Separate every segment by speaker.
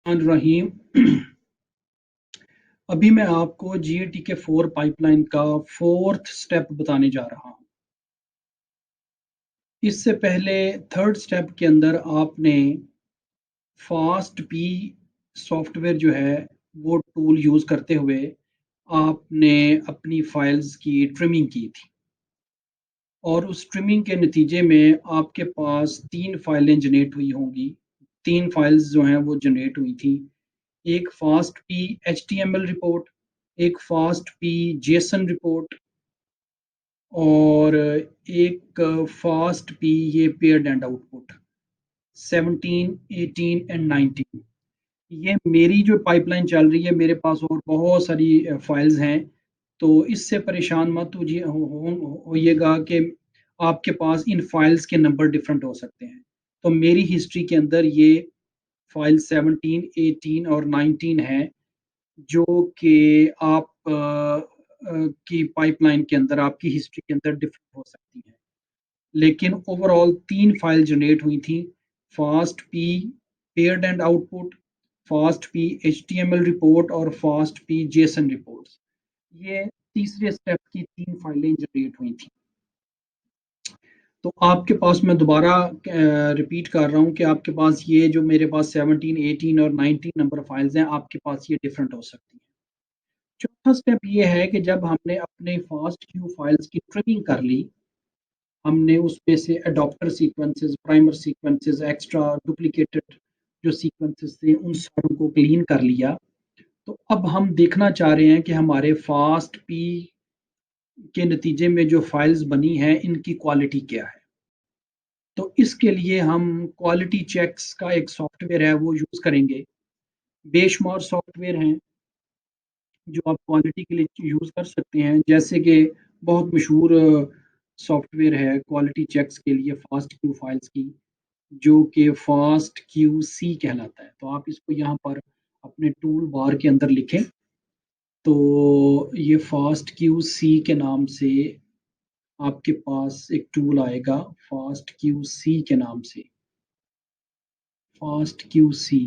Speaker 1: रहीम। अभी मैं आपको जीएटी के 4 पाइपलाइन का 4th स्टेप बताने जा रहा हूँ। इससे पहले 3rd स्टेप के अंदर आपने फास्ट पी सॉफ्टवेयर जो है वो टूल यूज़ करते हुए आपने अपनी फाइल्स की ट्रिमिंग की थी और उस ट्रिमिंग के नतीजे में आपके पास 3 फाइलें जनरेट हुई होंगी। 3 फाइल्स जो हैं वो जनरेट हुई थी। एक फास्ट पी एचटीएमएल रिपोर्ट, एक फास्ट पी जेसन रिपोर्ट और एक फास्ट पी ये पेयर्ड एंड आउटपुट 17, 18 एंड 19। ये मेरी जो पाइपलाइन चल रही है, मेरे पास और बहुत सारी फाइल्स हैं, तो इससे परेशान मत होइएगा कि आपके पास इन फाइल्स के नंबर डिफरेंट हो सकते हैं। तो मेरी हिस्ट्री के अंदर ये फाइल 17, 18 और 19 है जो कि आप की पाइपलाइन के अंदर आपकी हिस्ट्री के अंदर डिफरेंट हो सकती है, लेकिन ओवरऑल 3 फाइल जनरेट हुई थी। Fast P paired and output, fast P HTML report और फास्ट पी जेसन रिपोर्ट्स। ये तीसरे स्टेप की 3 फाइलें जनरेट हुई थी। तो आपके पास मैं दोबारा रिपीट कर रहा हूँ कि आपके पास ये जो मेरे पास 17, 18 और 19 नंबर फाइल्स हैं, आपके पास ये डिफरेंट हो सकती हैं। चौथा स्टेप ये है कि जब हमने अपने फास्ट क्यू फाइल्स की ट्रिमिंग कर ली, हमने उसमें से adopter sequences, primer sequences, extra duplicated जो सीक्वेंसेस थे उन सारों को क्लीन कर लिया। तो अब हम देखना चाह रहे हैं कि हमारे फास्ट पी के नतीजे में जो फाइल्स बनी हैं इनकी क्वालिटी क्या है। तो इसके लिए हम क्वालिटी चेक्स का एक सॉफ्टवेयर है वो यूज़ करेंगे। बेशुमार सॉफ्टवेयर हैं जो आप क्वालिटी के लिए यूज़ कर सकते हैं, जैसे कि बहुत मशहूर सॉफ्टवेयर है क्वालिटी चेक्स के लिए फास्ट क्यू फाइल्स की, जो कि फास्ट क्यू सी कहलाता है। तो आप इसको यहाँ पर अपने टूल बार के अंदर लिखें, तो ये फास्ट क्यू सी के नाम से आपके पास एक टूल आएगा, फास्ट क्यू सी के नाम से, fast Q C.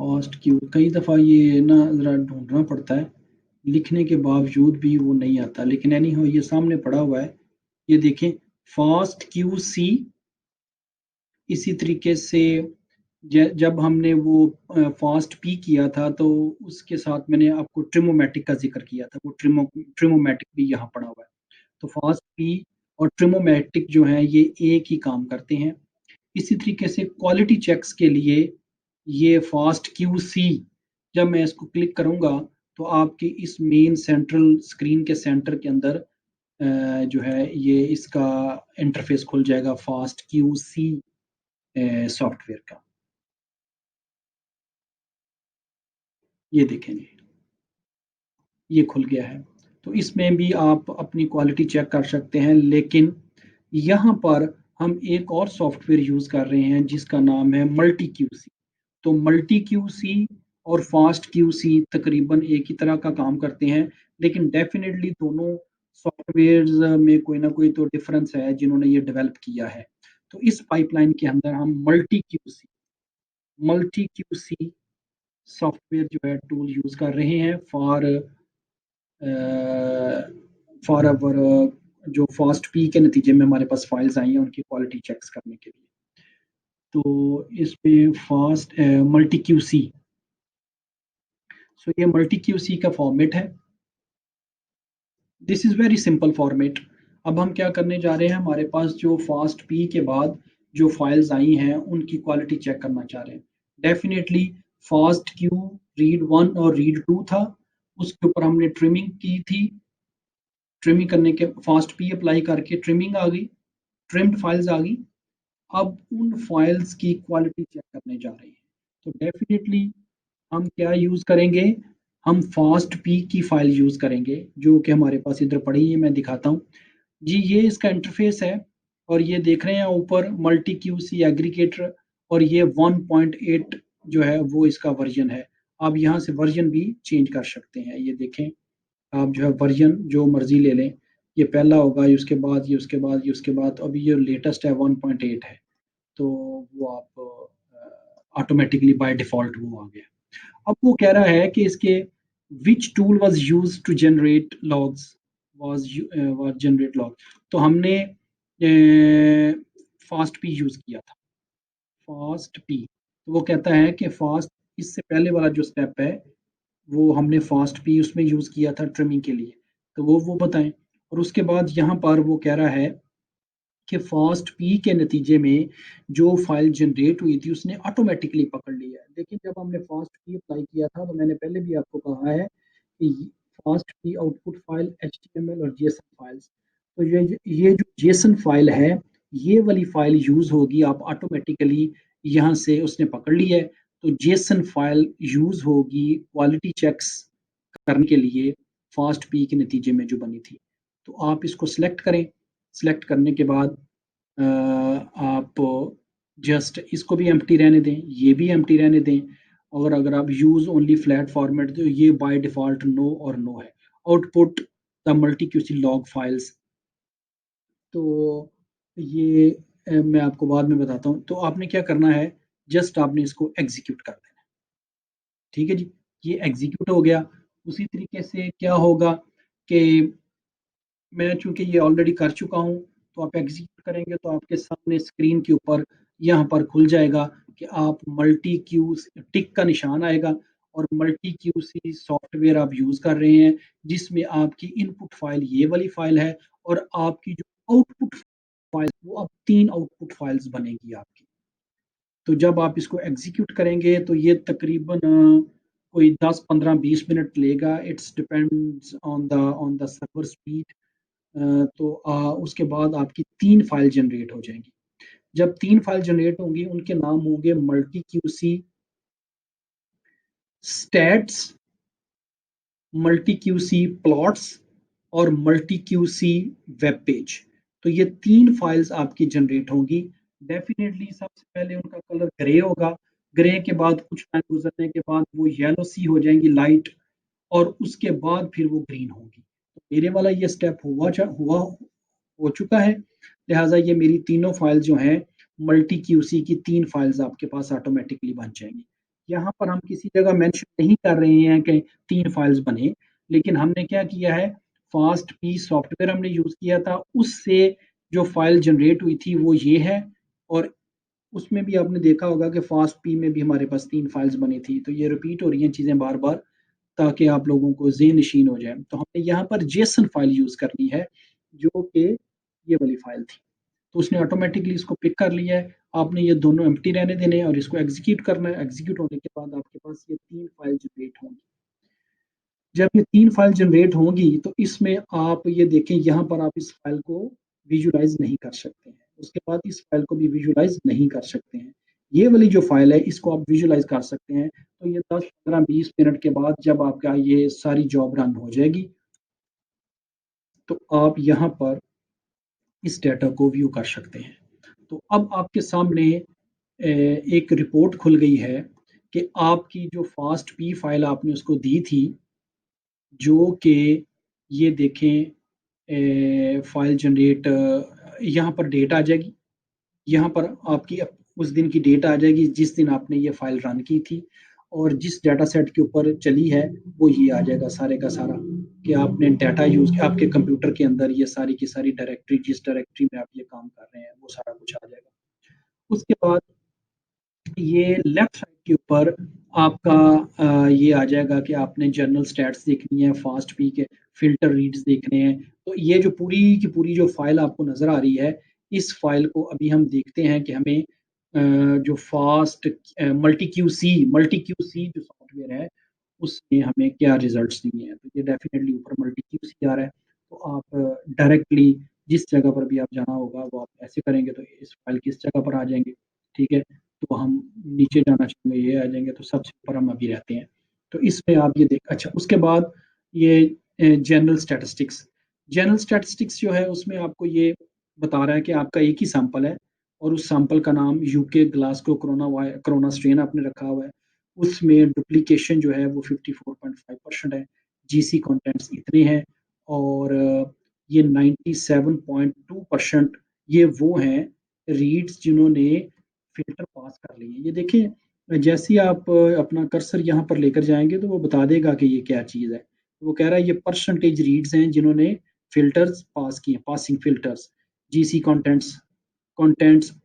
Speaker 1: Fast Q कई दफ़ा ये ना ज़रा ढूंढना पड़ता है, लिखने के बावजूद भी वो नहीं आता, लेकिन एनी हो ये सामने पड़ा हुआ है। ये देखें, फास्ट क्यू सी। इसी तरीके से जब हमने वो फास्ट पी किया था तो उसके साथ मैंने आपको ट्रिमोमेटिक का जिक्र किया था, वो ट्रिमोमेटिक भी यहाँ पड़ा हुआ है। तो फास्ट पी और ट्रिमोमेटिक जो है ये एक ही काम करते हैं। इसी तरीके से क्वालिटी चेक्स के लिए ये फास्ट क्यू सी, जब मैं इसको क्लिक करूंगा तो आपकी इस मेन सेंट्रल स्क्रीन के सेंटर के अंदर जो है ये इसका इंटरफेस खुल जाएगा फास्ट क्यू सी सॉफ्टवेयर का। ये देखेंगे, ये खुल गया है। तो इसमें भी आप अपनी क्वालिटी चेक कर सकते हैं, लेकिन यहाँ पर हम एक और सॉफ्टवेयर यूज़ कर रहे हैं जिसका नाम है मल्टी क्यूसी। तो मल्टी क्यूसी और फास्ट क्यूसी तकरीबन एक ही तरह का काम करते हैं, लेकिन डेफिनेटली दोनों सॉफ्टवेयर्स में कोई ना कोई तो डिफरेंस है जिन्होंने ये डेवलप किया है। तो इस पाइपलाइन के अंदर हम मल्टी क्यूसी सॉफ्टवेयर जो है टूल यूज़ कर रहे हैं फॉर अवर जो फास्ट पी के नतीजे में हमारे पास फाइल्स आई हैं उनकी क्वालिटी चेक्स करने के लिए। तो इस पे फास्ट मल्टी क्यूसी, सो ये मल्टी क्यूसी का फॉर्मेट है। This is very simple format. अब हम क्या करने जा रहे हैं, हमारे पास जो फास्ट पी के बाद जो फाइल्स आई हैं उनकी क्वालिटी चेक करना चाह रहे हैं। Definitely fast Q read one और रीड टू था, उसके ऊपर हमने ट्रिमिंग की थी। ट्रिमिंग करने के फास्ट पी अप्लाई करके ट्रिमिंग आ गई, ट्रिम्ड फाइल्स आ गई। अब उन फाइल्स की क्वालिटी चेक करने जा रहे हैं। तो डेफिनेटली हम क्या यूज़ करेंगे, हम फास्ट पी की फाइल यूज़ करेंगे जो कि हमारे पास इधर पड़ी है, मैं दिखाता हूँ जी। ये इसका इंटरफेस है और ये देख रहे हैं ऊपर मल्टी क्यूसी एग्रीगेटर, और ये 1.8 जो है वो इसका वर्जन है। आप यहाँ से वर्जन भी चेंज कर सकते हैं, ये देखें आप जो है वर्जन जो मर्जी ले लें, ये पहला होगा, ये उसके बाद, ये उसके बाद, ये उसके बाद, अभी ये लेटेस्ट है 1.8 है, तो वो आप ऑटोमेटिकली बाय डिफ़ॉल्ट वो आ गया। अब वो कह रहा है कि इसके which tool was used to generate logs, was generate log, तो हमने फास्ट पी यूज़ किया था, फास्ट पी। तो वो कहता है कि फास्ट, इससे पहले वाला जो स्टेप है, वो हमने फास्ट पी उसमें यूज़ किया था ट्रिमिंग के लिए, तो वो बताएं। और उसके बाद यहाँ पर वो कह रहा है कि फास्ट पी के नतीजे में जो फाइल जनरेट हुई थी उसने ऑटोमेटिकली पकड़ लिया है। लेकिन जब हमने फास्ट पी अप्लाई किया था, तो मैंने पहले भी आपको कहा है कि fast P output file HTML और जेसन फाइल्स, तो ये जो जेसन फाइल है, ये वाली फाइल यूज होगी, आप ऑटोमेटिकली यहाँ से उसने पकड़ ली है, तो जेसन फाइल यूज होगी क्वालिटी चेक्स करने के लिए फास्ट पी के नतीजे में जो बनी थी। तो आप इसको सिलेक्ट करें, सिलेक्ट करने के बाद आप जस्ट इसको भी एम्प्टी रहने दें, ये भी एम्प्टी रहने दें, और अगर आप यूज़ ओनली फ्लैट फॉर्मेट, तो ये बाय डिफ़ॉल्ट नो और नो है। Output the multi QC log files, तो ये मैं आपको बाद में बताता हूँ। तो आपने क्या करना है, जस्ट आपने इसको एग्जीक्यूट कर देना है। ठीक है जी, ये एग्जीक्यूट हो गया। उसी तरीके से क्या होगा कि मैं चूंकि ये ऑलरेडी कर चुका हूँ, तो आप एग्जीक्यूट करेंगे तो आपके सामने स्क्रीन के ऊपर यहाँ पर खुल जाएगा कि आप मल्टी क्यू टिक का निशान आएगा, और मल्टी क्यू सी सॉफ्टवेयर आप यूज़ कर रहे हैं, जिसमें आपकी इनपुट फाइल ये वाली फाइल है, और आपकी जो आउटपुट फाइल वो अब 3 आउटपुट फाइल्स बनेगी आपकी। तो जब आप इसको एग्जीक्यूट करेंगे तो ये तकरीबन कोई 10 15 20 मिनट लेगा, it's depends on the server speed. तो उसके बाद आपकी 3 फाइल जनरेट हो जाएंगी। जब 3 फाइल जनरेट होंगी, उनके नाम होंगे multi QC stats, multi QC plots और मल्टी क्यूसी वेब पेज। तो ये 3 फाइल्स आपकी जनरेट होंगी। डेफिनेटली सबसे पहले उनका कलर ग्रे होगा, ग्रे के बाद कुछ टाइम गुजरने के बाद वो येलो सी हो जाएंगी लाइट, और उसके बाद फिर वो ग्रीन होगी। तो मेरे वाला ये स्टेप हुआ हो चुका है, लिहाजा ये मेरी तीनों फाइल जो हैं, मल्टी क्यूसी की 3 फाइल्स आपके पास ऑटोमेटिकली बन जाएंगी। यहाँ पर हम किसी जगह मेंशन नहीं कर रहे हैं कि 3 फाइल्स बने, लेकिन हमने क्या किया है, फास्ट पी सॉफ्टवेयर हमने यूज़ किया था, उससे जो फाइल जनरेट हुई थी वो ये है, और उसमें भी आपने देखा होगा कि फास्ट पी में भी हमारे पास 3 फाइल्स बनी थी। तो ये रिपीट हो रही हैं चीज़ें बार-बार, ताकि आप लोगों को ज़ेहन नशीन हो जाए। तो हमने यहाँ पर जेसन फाइल यूज़ करनी है, जो कि ये वाली फाइल थी। तो उसने ऑटोमेटिकली इसको पिक कर लिया है। आपने ये दोनों एम्प्टी रहने देने हैं और इसको एग्जीक्यूट करना है। एग्जीक्यूट होने के बाद आपके पास ये 3 फाइल जनरेट होंगी। जब ये 3 फाइल जनरेट होंगी, तो इसमें आप ये देखें, यहाँ पर आप इस फाइल को विजुलाइज नहीं कर सकते हैं। उसके बाद इस फाइल को भी विजुलाइज नहीं कर सकते हैं। ये वाली जो फाइल है, इसको आप विजुलाइज कर सकते हैं। तो ये 10 15 20 मिनट के बाद जब आपका ये सारी जॉब रन हो जाएगी, तो आप यहाँ पर इस डेटा को व्यू कर सकते हैं। तो अब आपके सामने एक रिपोर्ट खुल गई है कि आपकी जो फास्ट पी फाइल आपने उसको दी थी, जो कि ये देखें, फाइल जनरेट, यहाँ पर डेट आ जाएगी, यहाँ पर आपकी उस दिन की डेट आ जाएगी जिस दिन आपने ये फाइल रन की थी, और जिस डाटा सेट के ऊपर चली है वो ये आ जाएगा सारे का सारा, कि आपने डाटा यूज किया, आपके कंप्यूटर के अंदर ये सारी की सारी डायरेक्टरी, जिस डायरेक्टरी में आप ये काम कर रहे हैं वो सारा कुछ आ जाएगा। उसके बाद ये लेफ्ट साइड के ऊपर आपका ये आ जाएगा कि आपने जर्नल स्टैट्स देखनी है, फास्ट पी के फिल्टर रीड्स देखने हैं। तो ये जो पूरी की पूरी जो फाइल आपको नज़र आ रही है, इस फाइल को अभी हम देखते हैं कि हमें जो फास्ट मल्टी क्यू सी जो सॉफ्टवेयर है, उसमें हमें क्या रिजल्ट्स दिए हैं। तो ये डेफिनेटली ऊपर मल्टी क्यू सी आ रहा है। तो आप डायरेक्टली जिस जगह पर भी आप जाना होगा, वो आप ऐसे करेंगे तो इस फाइल की इस जगह पर आ जाएंगे। ठीक है, तो हम नीचे जाना चाहेंगे, ये आ जाएंगे, तो सबसे ऊपर हम अभी रहते हैं। तो इसमें आप ये देख, अच्छा उसके बाद ये जनरल स्टैटिस्टिक्स जो है, उसमें आपको ये बता रहा है कि आपका एक ही सैंपल है, और उस सैंपल का नाम यूके ग्लासगो कोरोना स्ट्रेन आपने रखा हुआ है। उसमें डुप्लीकेशन जो है वो 54.5% है। जीसी कंटेंट्स इतने हैं, और ये 97.2% ये वो हैं रीड्स जिन्होंने फ़िल्टर पास कर लिए हैं। ये देखें, जैसे ही आप अपना कर्सर यहाँ पर लेकर जाएँगे तो वो बता देगा कि ये क्या चीज़ है। वो कह रहा है ये परसेंटेज रीड्स हैं जिन्होंने फ़िल्टर्स पास किए, passing filters, GC contents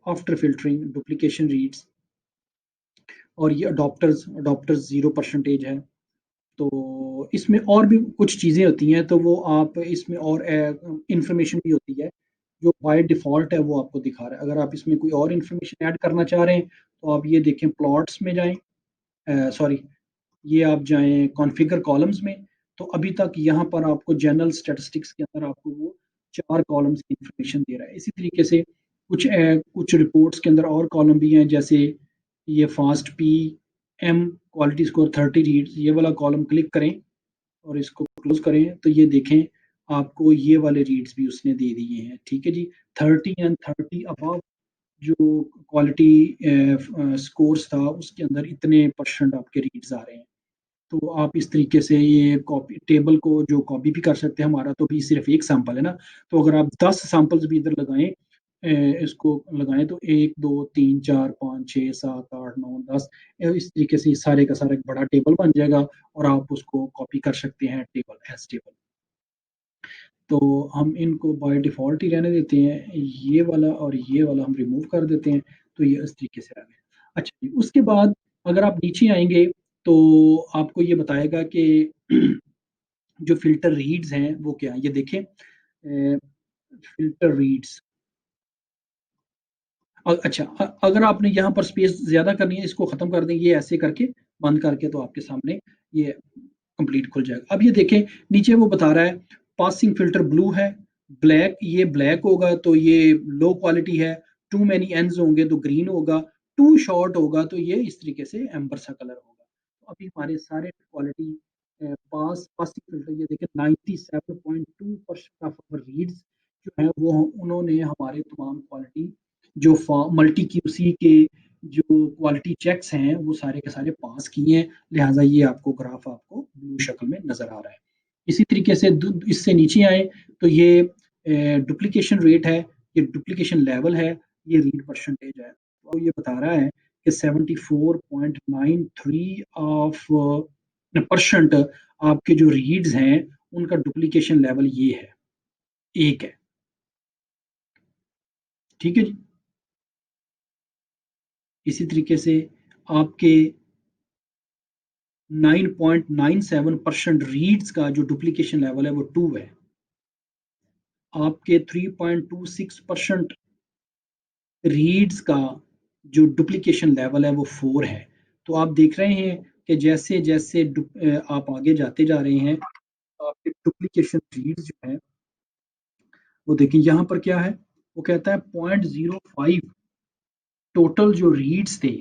Speaker 1: after filtering, duplication reads, और ये अडॉप्टर्स 0% है। तो इसमें और भी कुछ चीज़ें होती हैं, तो वो आप इसमें और इंफॉर्मेशन भी होती है जो बाय डिफ़ॉल्ट है वो आपको दिखा रहा है। अगर आप इसमें कोई और इंफॉर्मेशन ऐड करना चाह रहे हैं तो आप ये देखें, प्लॉट्स में जाएँ, सॉरी, ये आप जाएँ कॉन्फ़िगर कॉलम्स में, तो अभी तक यहाँ पर आपको जनरल स्टैटिस्टिक्स के अंदर आपको वो 4 कॉलम्स की इंफॉर्मेशन दे रहा है। इसी तरीके से कुछ रिपोर्ट्स के अंदर और कॉलम भी हैं, जैसे ये fast PM quality score 30 reads, ये वाला कॉलम क्लिक करें और इसको क्लोज़ करें, तो ये देखें आपको ये वाले रीड्स भी उसने दे दिए हैं, ठीक है जी। 30 एंड 30 अबव जो क्वालिटी स्कोर्स था उसके अंदर इतने परसेंट आपके रीड्स आ रहे हैं। तो आप इस तरीके से ये कॉपी टेबल को जो कॉपी भी कर सकते हैं। हमारा तो भी सिर्फ एक सैंपल है ना, तो अगर आप 10 सैंपल्स भी इधर लगाएं, इसको लगाएं, तो 1 2 3 4 5 6 7 8 9 10, इस तरीके से सारे का सारा एक बड़ा टेबल बन जाएगा और आप उसको कॉपी कर सकते हैं टेबल एज टेबल। तो हम इनको बाय डिफ़ॉल्ट ही रहने देते हैं, ये वाला और ये वाला हम रिमूव कर देते हैं, तो ये इस तरीके से आ गया। अच्छा जी, उसके बाद अगर आप नीचे आएँगे तो आपको ये बताएगा कि जो फ़िल्टर रीड्स हैं वो क्या हैं? ये देखें, फ़िल्टर रीड्स, अच्छा, अगर आपने यहाँ पर स्पेस ज़्यादा करनी है, इसको ख़त्म कर दें, ये ऐसे करके बंद करके, तो आपके सामने ये कंप्लीट खुल जाएगा। अब ये देखें, नीचे वो बता रहा है पासिंग फ़िल्टर ब्लू है, ब्लैक, ये ब्लैक होगा तो ये लो क्वालिटी है, टू मैनी एंड्स होंगे तो ग्रीन होगा, टू शॉर्ट होगा तो ये इस तरीके से एम्बर सा कलर होगा। तो अभी हमारे सारे क्वालिटी पासिंग फ़िल्टर, ये देखें 97.2% ऑफ आवर रीड्स जो है वो उन्होंने हमारे तमाम क्वालिटी जो मल्टी क्यूसी के जो क्वालिटी चेक्स हैं वो सारे के सारे पास किए हैं, लिहाजा ये आपको ग्राफ आपको ब्लू शक्ल में नज़र आ रहा है। इसी तरीके से इससे नीचे आए तो ये डुप्लीकेशन रेट है, ये डुप्लीकेशन लेवल है, ये रीड परसेंटेज है। तो ये बता रहा है कि 74.93 ऑफ परसेंट आपके जो रीड्स हैं उनका डुप्लीकेशन लेवल ये है, 1 है। ठीक है जी। इसी तरीके से आपके 9.97% रीड्स का जो डुप्लीकेशन लेवल है वो 2 है। आपके 3.26% रीड्स का जो डुप्लीकेशन लेवल है वो 4 है। तो आप देख रहे हैं कि जैसे-जैसे आप आगे जाते जा रहे हैं, आपके डुप्लीकेशन रीड्स जो हैं, वो देखिए यहाँ पर क्या है, वो कहता है 0.05 टोटल जो रीड्स थे,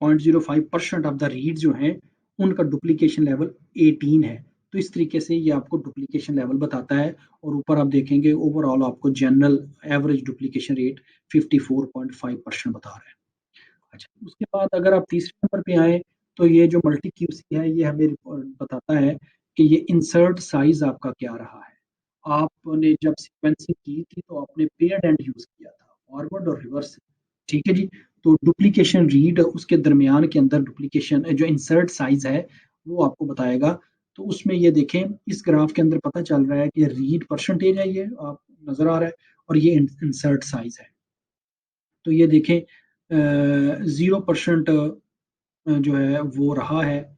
Speaker 1: 0.05% ऑफ द रीड जो हैं, उनका डुप्लीकेशन लेवल 18 है। तो इस तरीके से ये आपको डुप्लीकेशन लेवल बताता है, और ऊपर आप देखेंगे ओवरऑल आपको जनरल एवरेज डुप्लीकेशन रेट 54.5% बता रहा है। अच्छा, उसके बाद अगर आप तीसरे नंबर पे आएँ, तो ये जो मल्टी क्यूसी है, ये हमें बताता है कि ये इंसर्ट साइज़ आपका क्या रहा है। आपने जब सीक्वेंसिंग की थी तो आपने पेयर्ड एंड यूज़ किया था, फॉरवर्ड और रिवर्स, ठीक है जी। तो डुप्लीकेशन रीड उसके दरमियान के अंदर डुप्लीकेशन जो इंसर्ट साइज़ है, वो आपको बताएगा। तो उसमें ये देखें, इस ग्राफ के अंदर पता चल रहा है कि रीड परसेंटेज है, ये आप नज़र आ रहा है, और ये इंसर्ट साइज़ है। तो ये देखें 0% जो है वो रहा है,